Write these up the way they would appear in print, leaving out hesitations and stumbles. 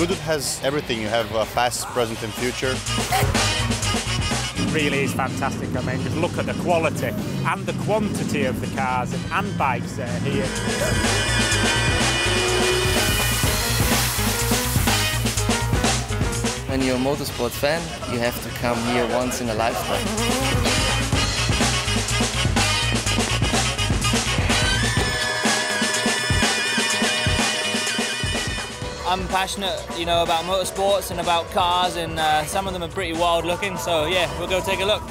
Goodwood has everything. You have past, present and future. It really is fantastic. I mean, just look at the quality and the quantity of the cars and bikes that are here. When you're a motorsport fan, you have to come here once in a lifetime. I'm passionate, you know, about motorsports and about cars, and some of them are pretty wild looking, so yeah, we'll go take a look.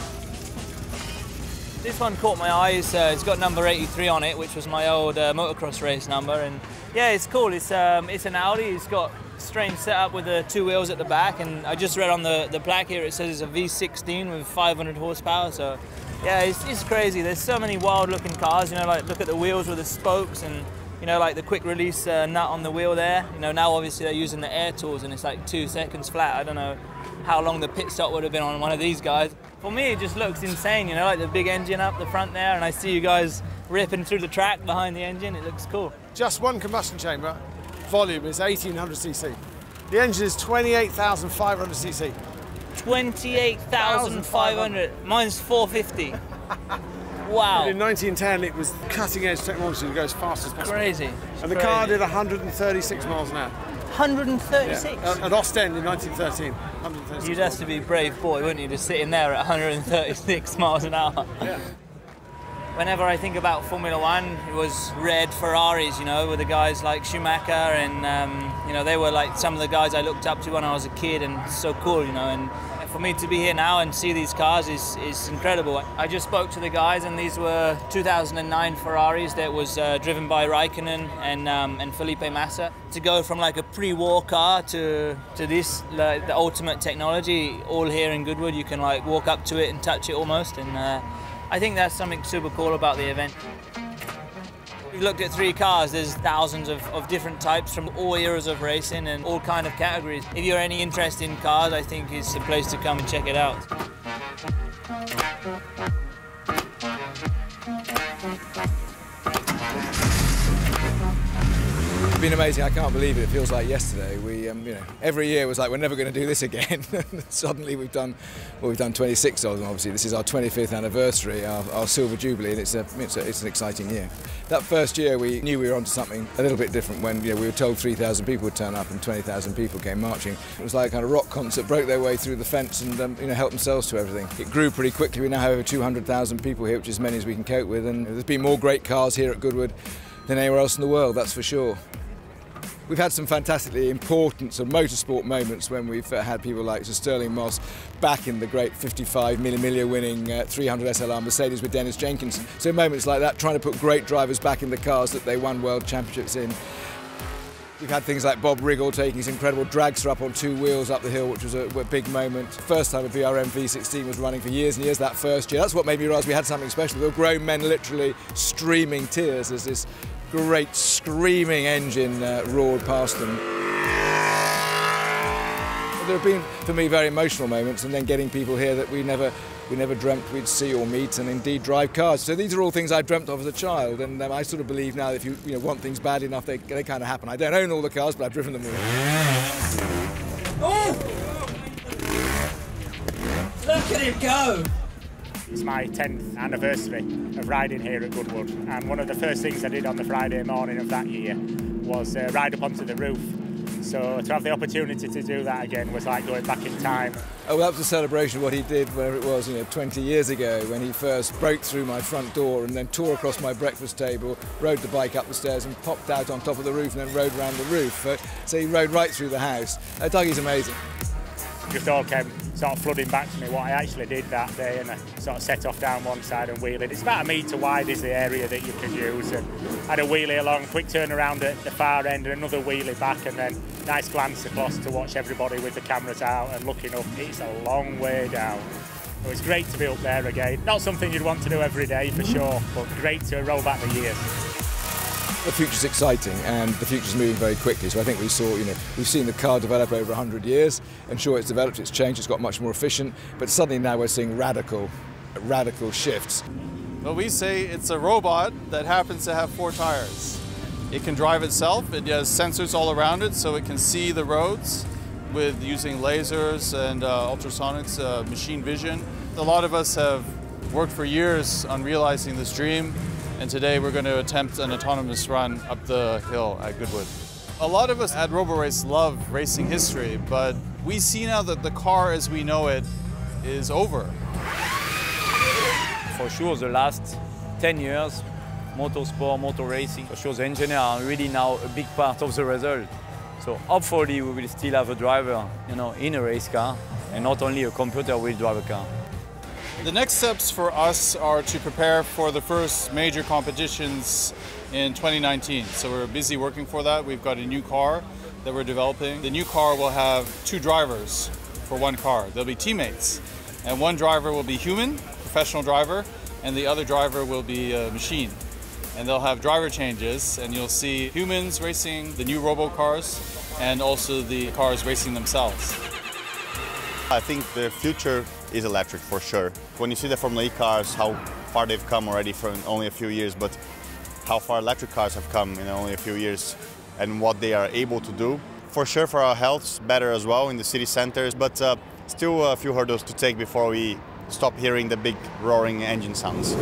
This one caught my eyes. It's got number 83 on it, which was my old motocross race number, and yeah, it's cool. It's an Audi. It's got strange setup with the two wheels at the back, and I just read on the plaque here it says it's a V16 with 500 horsepower, so yeah, it's crazy. There's so many wild looking cars, you know, like look at the wheels with the spokes, and you know, like the quick release nut on the wheel there. You know, now obviously they're using the air tools and it's like 2 seconds flat. I don't know how long the pit stop would have been on one of these guys. For me, it just looks insane, you know, like the big engine up the front there, and I see you guys ripping through the track behind the engine. It looks cool. Just one combustion chamber, volume is 1800 cc. The engine is 28,500 cc. 28,500. Mine's 450. Wow. In 1910, it was cutting-edge technology to go as fast as possible. Crazy. And the car did 136 miles an hour. 136? Yeah. At Ostend in 1913. 136 You'd have to be a brave boy, wouldn't you, just sitting there at 136 miles an hour. Yeah. Whenever I think about Formula One, it was red Ferraris, you know, with the guys like Schumacher, and you know, they were like some of the guys I looked up to when I was a kid, and so cool, you know. And for me to be here now and see these cars is incredible. I just spoke to the guys, and these were 2009 Ferraris that was driven by Raikkonen and Felipe Massa. To go from like a pre-war car to this, like, the ultimate technology, all here in Goodwood. You can like walk up to it and touch it almost, and I think that's something super cool about the event. We've looked at 3 cars. There's thousands of different types from all eras of racing and all kind of categories. If you're any interest in cars, I think it's the place to come and check it out. It's been amazing. I can't believe it. It feels like yesterday. We, you know, every year was like we're never going to do this again. Suddenly we've done 26 of them. Obviously, this is our 25th anniversary, our silver jubilee, and it's an exciting year. That first year, we knew we were onto something a little bit different when, you know, we were told 3,000 people would turn up and 20,000 people came marching. It was like a kind of rock concert, broke their way through the fence and you know, helped themselves to everything. It grew pretty quickly. We now have over 200,000 people here, which is as many as we can cope with, and there's been more great cars here at Goodwood than anywhere else in the world, that's for sure. We've had some fantastically important sort of motorsport moments when we've had people like Sir Sterling Moss back in the great 55 Mille winning 300 SLR Mercedes with Dennis Jenkins. So moments like that, trying to put great drivers back in the cars that they won world championships in. We've had things like Bob Riggle taking his incredible dragster up on 2 wheels up the hill, which was a big moment. First time a BRM V16 was running for years and years that first year. That's what made me realise we had something special. There were grown men literally streaming tears as this great screaming engine roared past them. There have been, for me, very emotional moments, and then getting people here that we never dreamt we'd see or meet, and indeed drive cars. So these are all things I dreamt of as a child, and I sort of believe now that if you want things bad enough, they kind of happen. I don't own all the cars, but I've driven them all. Oh! Look at him go! It's my 10th anniversary of riding here at Goodwood, and one of the first things I did on the Friday morning of that year was ride up onto the roof. So to have the opportunity to do that again was like going back in time. Oh, well, that was a celebration of what he did, whenever it was, 20 years ago, when he first broke through my front door and then tore across my breakfast table, rode the bike up the stairs and popped out on top of the roof and then rode around the roof. So he rode right through the house. Dougie's amazing. Just all came sort of flooding back to me what I actually did that day, and I sort of set off down one side and wheeling. It's about 1 metre wide is the area that you can use, and had a wheelie along, quick turn around at the far end and another wheelie back, and then nice glance across to watch everybody with the cameras out and looking up. It's a long way down. It was great to be up there again. Not something you'd want to do every day for sure, but great to roll back the years. The future's exciting, and the future's moving very quickly. So I think we saw, we've seen the car develop over 100 years, and sure, it's developed, it's changed, it's got much more efficient, but suddenly now we're seeing radical shifts. Well, we say it's a robot that happens to have 4 tires. It can drive itself. It has sensors all around it, so it can see the roads with using lasers and ultrasonics, machine vision. A lot of us have worked for years on realizing this dream, and today we're going to attempt an autonomous run up the hill at Goodwood. A lot of us at RoboRace love racing history, but we see now that the car as we know it is over. For sure, the last 10 years, motorsport, motor racing, for sure the engineers are really now a big part of the result. So hopefully we will still have a driver, in a race car, and not only a computer will drive a car. The next steps for us are to prepare for the first major competitions in 2019. So we're busy working for that. We've got a new car that we're developing. The new car will have 2 drivers for one car. They'll be teammates. And one driver will be human, professional driver, and the other driver will be a machine. And they'll have driver changes, and you'll see humans racing the new robo cars and also the cars racing themselves. I think the future is electric for sure. When you see the Formula E cars, how far they've come already from only a few years, but how far electric cars have come in only a few years and what they are able to do. For sure for our health, better as well in the city centers, but still a few hurdles to take before we stop hearing the big roaring engine sounds.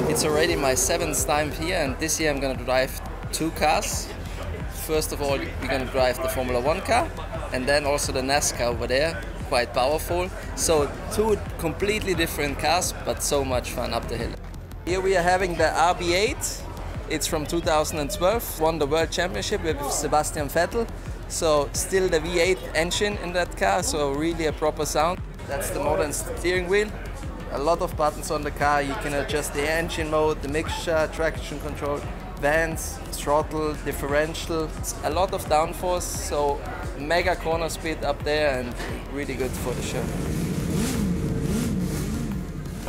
It's already my 7th time here, and this year I'm going to drive 2 cars. First of all, we're going to drive the Formula 1 car, and then also the NASCAR over there, quite powerful. So 2 completely different cars, but so much fun up the hill. Here we are having the RB8. It's from 2012, won the World Championship with Sebastian Vettel. So still the V8 engine in that car, so really a proper sound. That's the modern steering wheel. A lot of buttons on the car. You can adjust the engine mode, the mixture, traction control, vents, throttle, differential. It's a lot of downforce, so mega corner speed up there and really good for the show.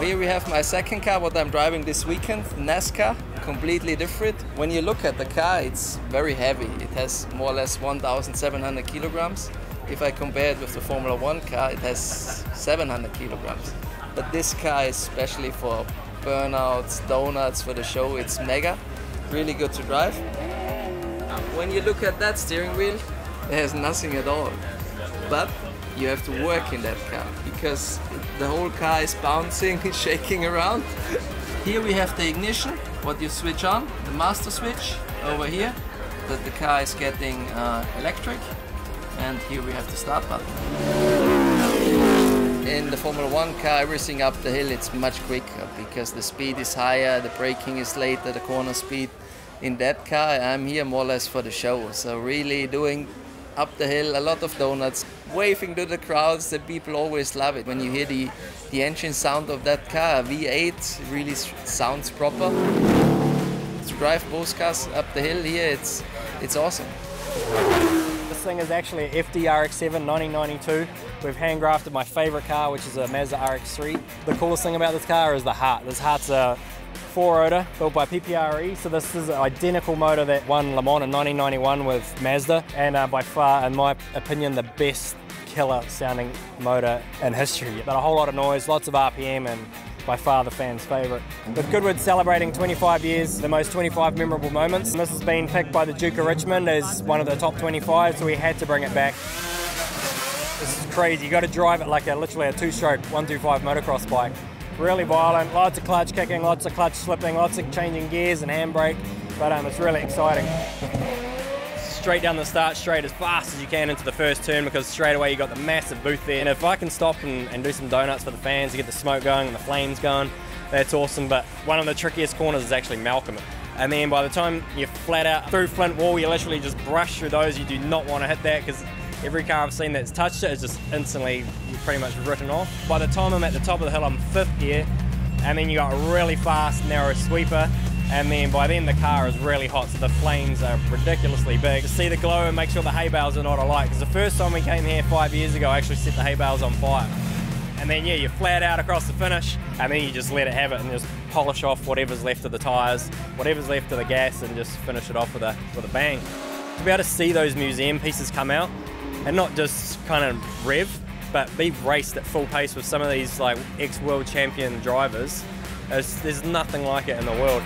Here we have my second car, what I'm driving this weekend, NASCAR, completely different. When you look at the car, it's very heavy. It has more or less 1,700 kilograms. If I compare it with the Formula 1 car, it has 700 kilograms. But this car is especially for burnouts, donuts, for the show, it's mega. Really good to drive. When you look at that steering wheel, there's nothing at all. But you have to work in that car because the whole car is bouncing, shaking around. Here we have the ignition, what you switch on, the master switch over here, that the car is getting electric. And here we have the start button. In the Formula 1 car, everything up the hill, it's much quicker because the speed is higher, the braking is later, the corner speed. In that car, I'm here more or less for the show. So really doing up the hill, a lot of donuts, waving to the crowds. The people always love it. When you hear the engine sound of that car, V8 really sounds proper. To drive both cars up the hill here, it's awesome. This thing is actually a FD RX-7 1992. We've handcrafted my favorite car, which is a Mazda RX-3. The coolest thing about this car is the heart. This heart's a 4-rotor built by PPRE, so this is an identical motor that won Le Mans in 1991 with Mazda, and by far, in my opinion, the best killer sounding motor in history. But a whole lot of noise, lots of RPM, and by far the fans' favourite. With Goodwood celebrating 25 years, the most 25 memorable moments, and this has been picked by the Duke of Richmond as one of the top 25, so we had to bring it back. This is crazy, you got to drive it like literally a 2-stroke 125 motocross bike. Really violent, lots of clutch kicking, lots of clutch slipping, lots of changing gears and handbrake, but it's really exciting. Straight down the start straight as fast as you can into the first turn because straight away you got the massive booth there. And if I can stop and do some donuts for the fans to get the smoke going and the flames going, that's awesome. But one of the trickiest corners is actually Malcolm. And then by the time you're flat out through Flint Wall, you literally just brush through those. You do not want to hit that because every car I've seen that's touched it is just instantly pretty much written off. By the time I'm at the top of the hill, I'm 5th gear, and then you got a really fast, narrow sweeper, and then by then the car is really hot, so the flames are ridiculously big. To see the glow and make sure the hay bales are not alight, because the first time we came here 5 years ago, I actually set the hay bales on fire. And then yeah, you flat out across the finish, and then you just let it have it and just polish off whatever's left of the tyres, whatever's left of the gas, and just finish it off with a bang. To be able to see those museum pieces come out, and not just kind of rev, but be raced at full pace with some of these like ex-world champion drivers, There's nothing like it in the world.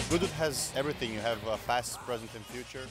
Goodwood has everything. You have past, present and future.